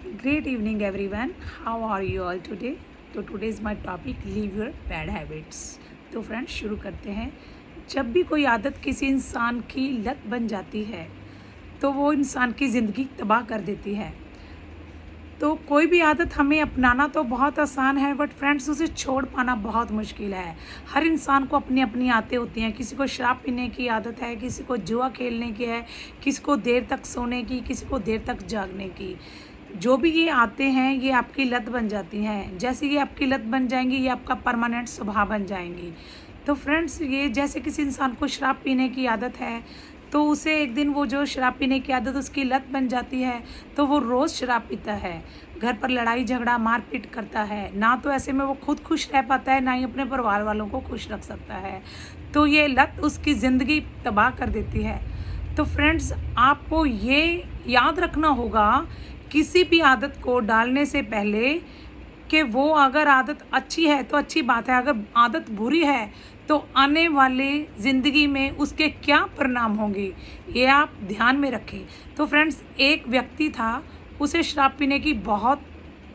Great evening, everyone. How are you all today? तो today is my topic leave your bad habits. तो friends शुरू करते हैं। जब भी कोई आदत किसी इंसान की लत बन जाती है तो वो इंसान की ज़िंदगी तबाह कर देती है। तो कोई भी आदत हमें अपनाना तो बहुत आसान है, बट फ्रेंड्स उसे छोड़ पाना बहुत मुश्किल है। हर इंसान को अपनी अपनी आदतें होती हैं। किसी को शराब पीने की आदत है, किसी को जुआ खेलने की है, किसी को देर तक सोने की, किसी को देर तक जागने की। जो भी ये आदतें हैं ये आपकी लत बन जाती हैं। जैसे ये आपकी लत बन जाएंगी ये आपका परमानेंट स्वभाव बन जाएंगी। तो फ्रेंड्स ये जैसे किसी इंसान को शराब पीने की आदत है तो उसे एक दिन वो जो शराब पीने की आदत उसकी लत बन जाती है तो वो रोज़ शराब पीता है, घर पर लड़ाई झगड़ा मारपीट करता है। ना तो ऐसे में वो खुद खुश रह पाता है, ना ही अपने परिवार वालों को खुश रख सकता है। तो ये लत उसकी ज़िंदगी तबाह कर देती है। तो फ्रेंड्स आपको ये याद रखना होगा किसी भी आदत को डालने से पहले कि वो अगर आदत अच्छी है तो अच्छी बात है, अगर आदत बुरी है तो आने वाले ज़िंदगी में उसके क्या परिणाम होंगे ये आप ध्यान में रखें। तो फ्रेंड्स एक व्यक्ति था, उसे शराब पीने की बहुत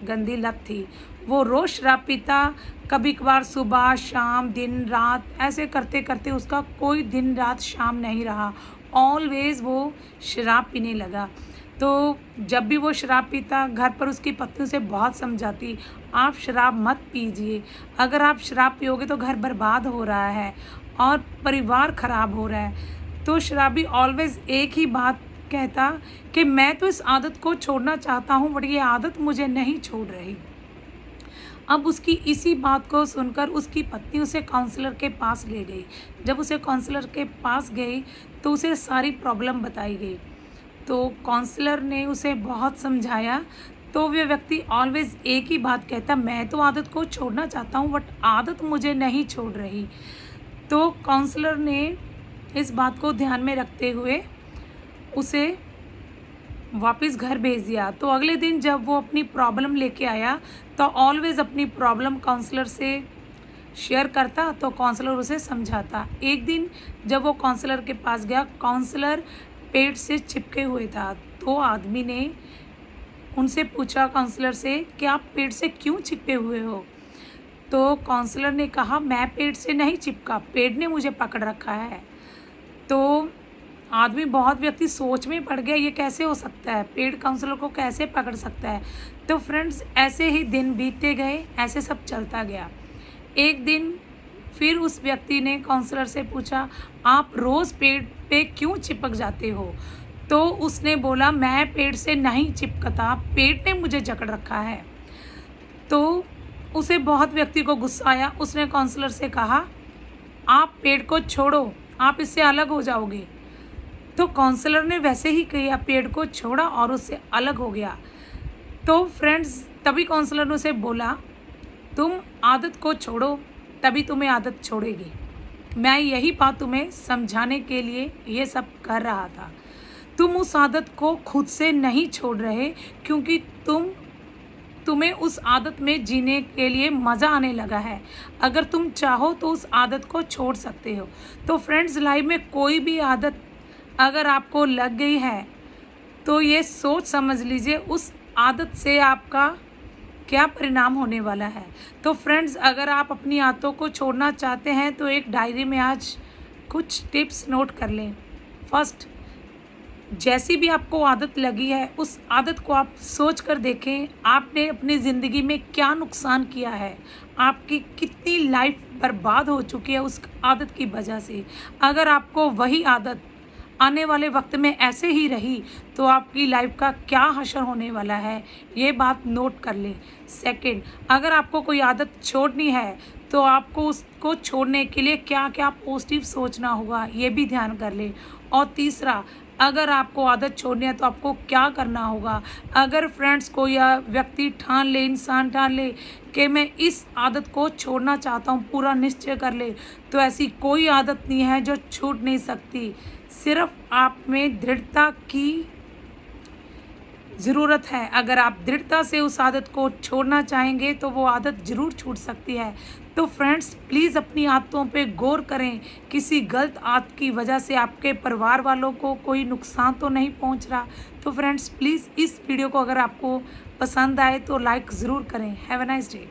गंदी लत थी। वो रोज़ शराब पीता, कभी कभार सुबह शाम दिन रात ऐसे करते करते उसका कोई दिन रात शाम नहीं रहा, ऑलवेज़ वो शराब पीने लगा। तो जब भी वो शराब पीता घर पर उसकी पत्नी उसे बहुत समझाती, आप शराब मत पीजिए, अगर आप शराब पियोगे तो घर बर्बाद हो रहा है और परिवार ख़राब हो रहा है। तो शराबी ऑलवेज़ एक ही बात कहता कि मैं तो इस आदत को छोड़ना चाहता हूँ बट ये आदत मुझे नहीं छोड़ रही। अब उसकी इसी बात को सुनकर उसकी पत्नी उसे काउंसलर के पास ले गई। जब उसे काउंसलर के पास गई तो उसे सारी प्रॉब्लम बताई गई। तो काउंसलर ने उसे बहुत समझाया। तो वह व्यक्ति ऑलवेज़ एक ही बात कहता, मैं तो आदत को छोड़ना चाहता हूँ बट आदत मुझे नहीं छोड़ रही। तो काउंसलर ने इस बात को ध्यान में रखते हुए उसे वापस घर भेज दिया। तो अगले दिन जब वो अपनी प्रॉब्लम लेके आया तो ऑलवेज़ अपनी प्रॉब्लम काउंसलर से शेयर करता तो काउंसलर उसे समझाता। एक दिन जब वो काउंसलर के पास गया, काउंसलर पेट से चिपके हुए था। तो आदमी ने उनसे पूछा काउंसलर से कि आप पेट से क्यों चिपके हुए हो? तो काउंसलर ने कहा मैं पेट से नहीं चिपका, पेट ने मुझे पकड़ रखा है। तो आदमी बहुत व्यक्ति सोच में पड़ गया, ये कैसे हो सकता है, पेट काउंसलर को कैसे पकड़ सकता है। तो फ्रेंड्स ऐसे ही दिन बीतते गए, ऐसे सब चलता गया। एक दिन फिर उस व्यक्ति ने काउंसलर से पूछा आप रोज़ पेट पे क्यों चिपक जाते हो? तो उसने बोला मैं पेट से नहीं चिपकता, पेट ने मुझे जकड़ रखा है। तो उसे बहुत व्यक्ति को गुस्सा आया। उसने काउंसलर से कहा आप पेट को छोड़ो, आप इससे अलग हो जाओगे। तो काउंसलर ने वैसे ही किया, पेट को छोड़ा और उससे अलग हो गया। तो फ्रेंड्स तभी काउंसलर ने उसे बोला तुम आदत को छोड़ो तभी तुम्हें आदत छोड़ेगी। मैं यही बात तुम्हें समझाने के लिए ये सब कर रहा था। तुम उस आदत को खुद से नहीं छोड़ रहे क्योंकि तुम्हें उस आदत में जीने के लिए मज़ा आने लगा है। अगर तुम चाहो तो उस आदत को छोड़ सकते हो। तो फ्रेंड्स लाइफ में कोई भी आदत अगर आपको लग गई है तो ये सोच समझ लीजिए उस आदत से आपका क्या परिणाम होने वाला है। तो फ्रेंड्स अगर आप अपनी आदतों को छोड़ना चाहते हैं तो एक डायरी में आज कुछ टिप्स नोट कर लें। फर्स्ट, जैसी भी आपको आदत लगी है उस आदत को आप सोच कर देखें आपने अपनी ज़िंदगी में क्या नुकसान किया है, आपकी कितनी लाइफ बर्बाद हो चुकी है उस आदत की वजह से। अगर आपको वही आदत आने वाले वक्त में ऐसे ही रही तो आपकी लाइफ का क्या हशर होने वाला है, ये बात नोट कर लें। सेकंड, अगर आपको कोई आदत छोड़नी है तो आपको उसको छोड़ने के लिए क्या क्या पॉजिटिव सोचना होगा ये भी ध्यान कर लें। और तीसरा, अगर आपको आदत छोड़नी है तो आपको क्या करना होगा। अगर फ्रेंड्स को या व्यक्ति ठान ले, इंसान ठान ले कि मैं इस आदत को छोड़ना चाहता हूँ, पूरा निश्चय कर ले, तो ऐसी कोई आदत नहीं है जो छूट नहीं सकती। सिर्फ आप में दृढ़ता की ज़रूरत है। अगर आप दृढ़ता से उस आदत को छोड़ना चाहेंगे तो वो आदत ज़रूर छूट सकती है। तो फ्रेंड्स प्लीज़ अपनी आदतों पे गौर करें। किसी गलत आदत की वजह से आपके परिवार वालों को कोई नुकसान तो नहीं पहुंच रहा। तो फ्रेंड्स प्लीज़ इस वीडियो को अगर आपको पसंद आए तो लाइक ज़रूर करें। Have a nice day.